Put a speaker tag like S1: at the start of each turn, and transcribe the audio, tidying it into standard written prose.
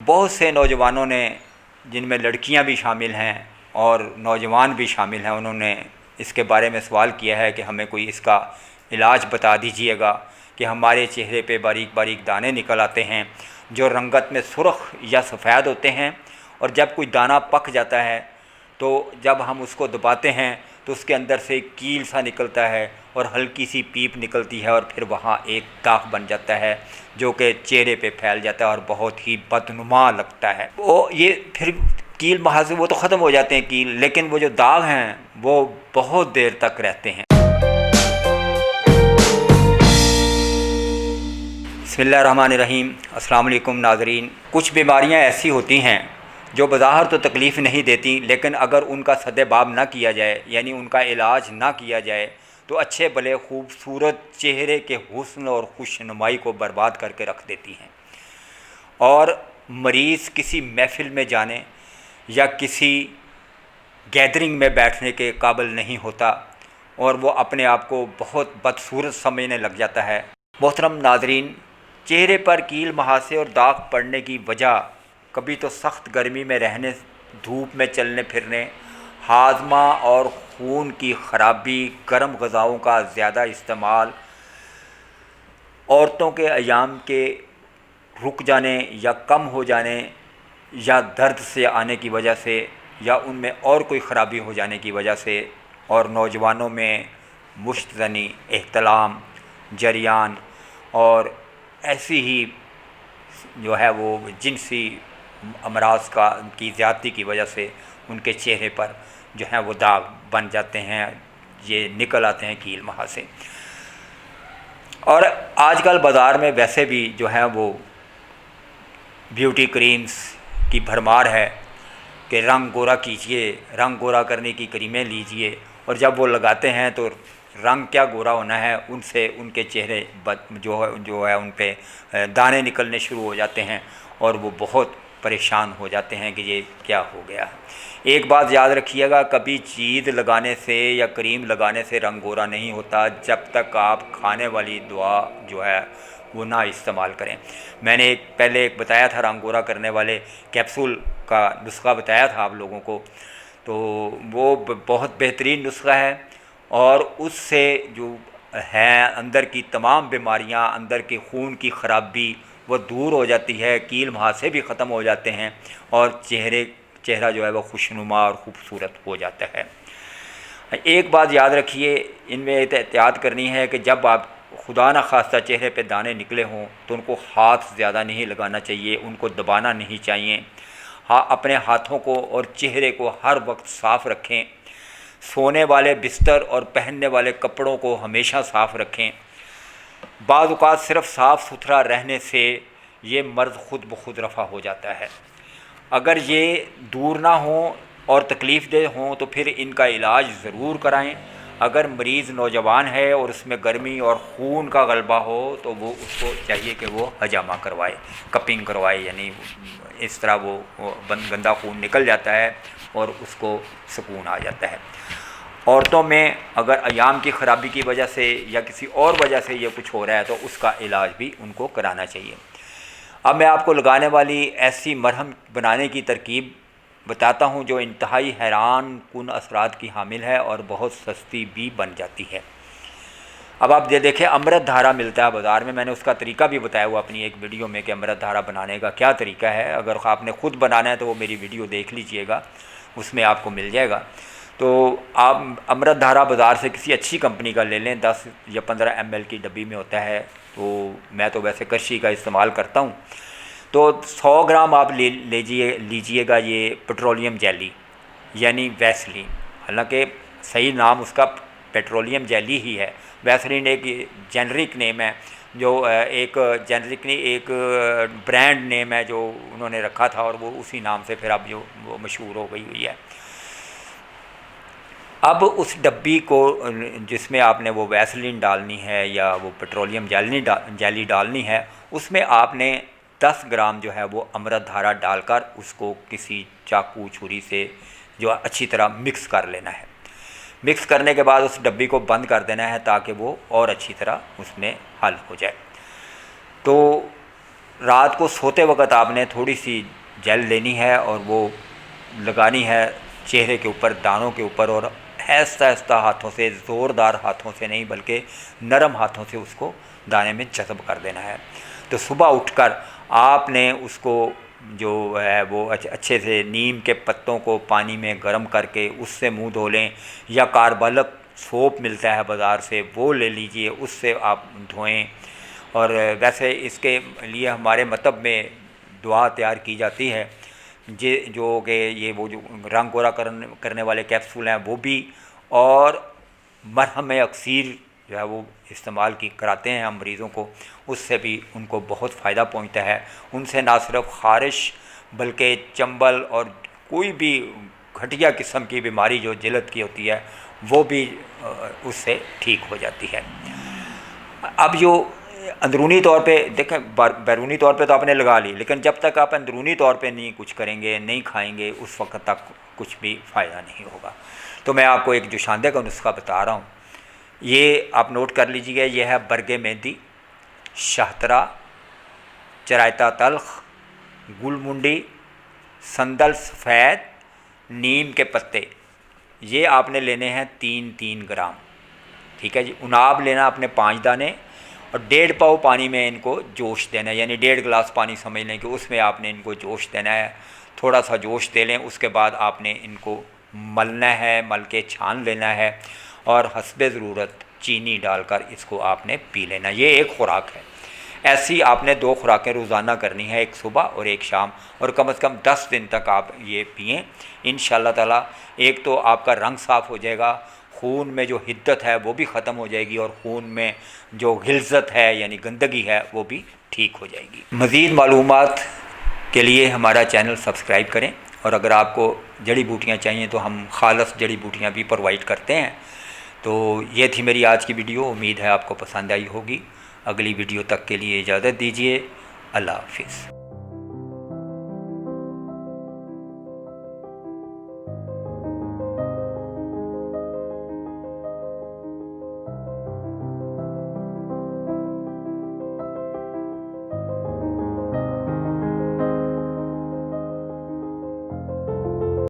S1: बहुत से नौजवानों ने, जिनमें लड़कियां भी शामिल हैं और नौजवान भी शामिल हैं, उन्होंने इसके बारे में सवाल किया है कि हमें कोई इसका इलाज बता दीजिएगा कि हमारे चेहरे पे बारीक बारीक दाने निकल आते हैं जो रंगत में सुर्ख या सफ़ेद होते हैं, और जब कोई दाना पक जाता है तो जब हम उसको दबाते हैं तो उसके अंदर से कील सा निकलता है और हल्की सी पीप निकलती है और फिर वहाँ एक दाग बन जाता है जो कि चेहरे पे फैल जाता है और बहुत ही बदनुमा लगता है। वो ये फिर कील महासे वो तो ख़त्म हो जाते हैं कील, लेकिन वो जो दाग हैं वो बहुत देर तक रहते हैं। बिस्मिल्लाहिर्रहमानिर्रहीम। अस्सलाम वालेकुम नाज़रीन। कुछ बीमारियां ऐसी होती हैं जो बज़ाहिर तो तकलीफ़ नहीं देती, लेकिन अगर उनका सद्देबाब ना किया जाए, यानी उनका इलाज ना किया जाए, तो अच्छे भले खूबसूरत चेहरे के हुस्न और खुशनुमाई को बर्बाद करके रख देती हैं। और मरीज़ किसी महफ़िल में जाने या किसी गैदरिंग में बैठने के काबिल नहीं होता और वो अपने आप को बहुत बदसूरत समझने लग जाता है। मोहतरम नाज़रीन, चेहरे पर कील महासे और दाग पड़ने की वजह कभी तो सख्त गर्मी में रहने, धूप में चलने फिरने, हाजमा और खून की ख़राबी, गर्म ग़िज़ाओं का ज़्यादा इस्तेमाल, औरतों के अयाम के रुक जाने या कम हो जाने, या दर्द से आने की वजह से, या उनमें और कोई ख़राबी हो जाने की वजह से, और नौजवानों में मुश्तज़नी, एहतलाम, जरियान और ऐसी ही जो है वो जिनसी अमराज की ज़्यादती की वजह से उनके चेहरे पर जो है वो दाग बन जाते हैं, ये निकल आते हैं कील महासे। और आजकल बाज़ार में वैसे भी जो है वो ब्यूटी क्रीम्स की भरमार है कि रंग गोरा कीजिए, रंग गोरा करने की क्रीमें लीजिए, और जब वो लगाते हैं तो रंग क्या गोरा होना है, उनसे उनके चेहरे जो है उन पे दाने निकलने शुरू हो जाते हैं और वो बहुत परेशान हो जाते हैं कि ये क्या हो गया। एक बात याद रखिएगा, कभी चीज़ लगाने से या क्रीम लगाने से रंग गोरा नहीं होता जब तक आप खाने वाली दवा जो है वो ना इस्तेमाल करें। मैंने पहले एक बताया था रंग गोरा करने वाले कैप्सूल का नुस्खा बताया था आप लोगों को, तो वो बहुत बेहतरीन नुस्खा है और उससे जो है अंदर की तमाम बीमारियां, अंदर के खून की ख़राबी वो दूर हो जाती है, कील महासे भी ख़त्म हो जाते हैं और चेहरा जो है वो खुशनुमा और ख़ूबसूरत हो जाता है। एक बात याद रखिए, इनमें एहतियात करनी है कि जब आप खुदा न खास्ता चेहरे पे दाने निकले हों तो उनको हाथ ज़्यादा नहीं लगाना चाहिए, उनको दबाना नहीं चाहिए। हाँ, अपने हाथों को और चेहरे को हर वक्त साफ़ रखें। सोने वाले बिस्तर और पहनने वाले कपड़ों को हमेशा साफ़ रखें। बाज़ औक़ात सिर्फ़ साफ़ सुथरा रहने से ये मर्ज़ ख़ुद ब खुद रफ़ा हो जाता है। अगर ये दूर ना हो और तकलीफ़ दे हों तो फिर इनका इलाज ज़रूर कराएं। अगर मरीज़ नौजवान है और उसमें गर्मी और खून का गलबा हो तो वो उसको चाहिए कि वो हजामा करवाए, कपिंग करवाए, यानी इस तरह वो गंदा खून निकल जाता है और उसको सुकून आ जाता है। औरतों में अगर अयाम की ख़राबी की वजह से या किसी और वजह से ये कुछ हो रहा है तो उसका इलाज भी उनको कराना चाहिए। अब मैं आपको लगाने वाली ऐसी मरहम बनाने की तरकीब बताता हूँ जो इंतहाई हैरान कुन असरात की हामिल है और बहुत सस्ती भी बन जाती है। अब आप ये देखें, अमृत धारा मिलता है बाज़ार में, मैंने उसका तरीका भी बताया हुआ अपनी एक वीडियो में कि अमृत धारा बनाने का क्या तरीका है। अगर आपने ख़ुद बनाना है तो वो मेरी वीडियो देख लीजिएगा, उसमें आपको मिल जाएगा। तो आप अमृत धारा बाज़ार से किसी अच्छी कंपनी का ले लें, 10 या 15 ml की डब्बी में होता है। तो मैं तो वैसे कशी का इस्तेमाल करता हूँ। तो 100 ग्राम आप लीजिएगा ये पेट्रोलियम जेली यानी वैसलीन। हालांकि सही नाम उसका पेट्रोलियम जेली ही है, वैसलीन एक जेनरिक नेम है, जो एक जेनरिक नहीं, एक ब्रांड नेम है जो उन्होंने रखा था और वो उसी नाम से फिर अब जो वो मशहूर हो गई हुई है। अब उस डब्बी को जिसमें आपने वो वैसलीन डालनी है या वो पेट्रोलियम जेली डालनी है, उसमें आपने 10 ग्राम जो है वो अमृत धारा डालकर उसको किसी चाकू छुरी से जो अच्छी तरह मिक्स कर लेना है। मिक्स करने के बाद उस डब्बी को बंद कर देना है ताकि वो और अच्छी तरह उसमें हल हो जाए। तो رات کو سوتے وقت آپ نے تھوڑی سی جیل لینی ہے اور وہ لگانی ہے چہرے کے اوپر، دانوں کے اوپر، اور آہستہ آہستہ ہاتھوں سے، زوردار ہاتھوں سے نہیں بلکہ نرم ہاتھوں سے اس کو دانے میں جذب کر دینا ہے۔ تو صبح اٹھ کر آپ نے اس کو جو ہے وہ اچھے سے نیم کے پتوں کو پانی میں گرم کر کے اس سے منہ دھو لیں، یا کاربالک سوپ ملتا ہے بازار سے وہ لے لیجئے، اس سے آپ دھوئیں۔ اور ویسے اس کے لیے ہمارے مطلب میں دعا تیار کی جاتی ہے جو کہ یہ وہ جو رنگ گورا کرنے والے کیپسول ہیں وہ بھی، اور مرہم اکسیر جو ہے وہ استعمال کراتے ہیں ہم مریضوں کو، اس سے بھی ان کو بہت فائدہ پہنچتا ہے۔ ان سے نہ صرف خارش بلکہ چنبل اور کوئی بھی گھٹیا قسم کی بیماری جو جلد کی ہوتی ہے وہ بھی اس سے ٹھیک ہو جاتی ہے۔ اب جو اندرونی طور پہ دیکھیں، بیرونی طور پہ تو آپ نے لگا لی، لیکن جب تک آپ اندرونی طور پہ نہیں کچھ کریں گے، نہیں کھائیں گے، اس وقت تک کچھ بھی فائدہ نہیں ہوگا۔ تو میں آپ کو ایک جوشاندے کا نسخہ بتا رہا ہوں، یہ آپ نوٹ کر لیجیے گا۔ یہ ہے برگ مہندی، شہترہ، چرائتا تلخ، گل منڈی، سندل سفید، نیم کے پتے، یہ آپ نے لینے ہیں 3 گرام، ٹھیک ہے جی۔ اناب لینا اپنے 5 دانے، اور 1.5 پاؤ پانی میں ان کو جوش دینا ہے، یعنی 1.5 گلاس پانی سمجھ لیں کہ اس میں آپ نے ان کو جوش دینا ہے۔ تھوڑا سا جوش دے لیں، اس کے بعد آپ نے ان کو ملنا ہے، مل کے چھان لینا ہے، اور حسب ضرورت چینی ڈال کر اس کو آپ نے پی لینا۔ یہ ایک خوراک ہے۔ ایسی آپ نے 2 خوراکیں روزانہ کرنی ہے، ایک صبح اور ایک شام، اور کم از کم 10 دن تک آپ یہ پئیں انشاءاللہ تعالیٰ۔ ایک تو آپ کا رنگ صاف ہو جائے گا، خون میں جو حدت ہے وہ بھی ختم ہو جائے گی، اور خون میں جو غلظت ہے یعنی گندگی ہے وہ بھی ٹھیک ہو جائے گی۔ مزید معلومات کے لیے ہمارا چینل سبسکرائب کریں، اور اگر آپ کو جڑی بوٹیاں چاہیے تو ہم خالص جڑی بوٹیاں بھی پرووائڈ کرتے ہیں۔ تو یہ تھی میری آج کی ویڈیو، امید ہے آپ کو پسند آئی ہوگی۔ اگلی ویڈیو تک کے لیے اجازت دیجیے، اللہ حافظ۔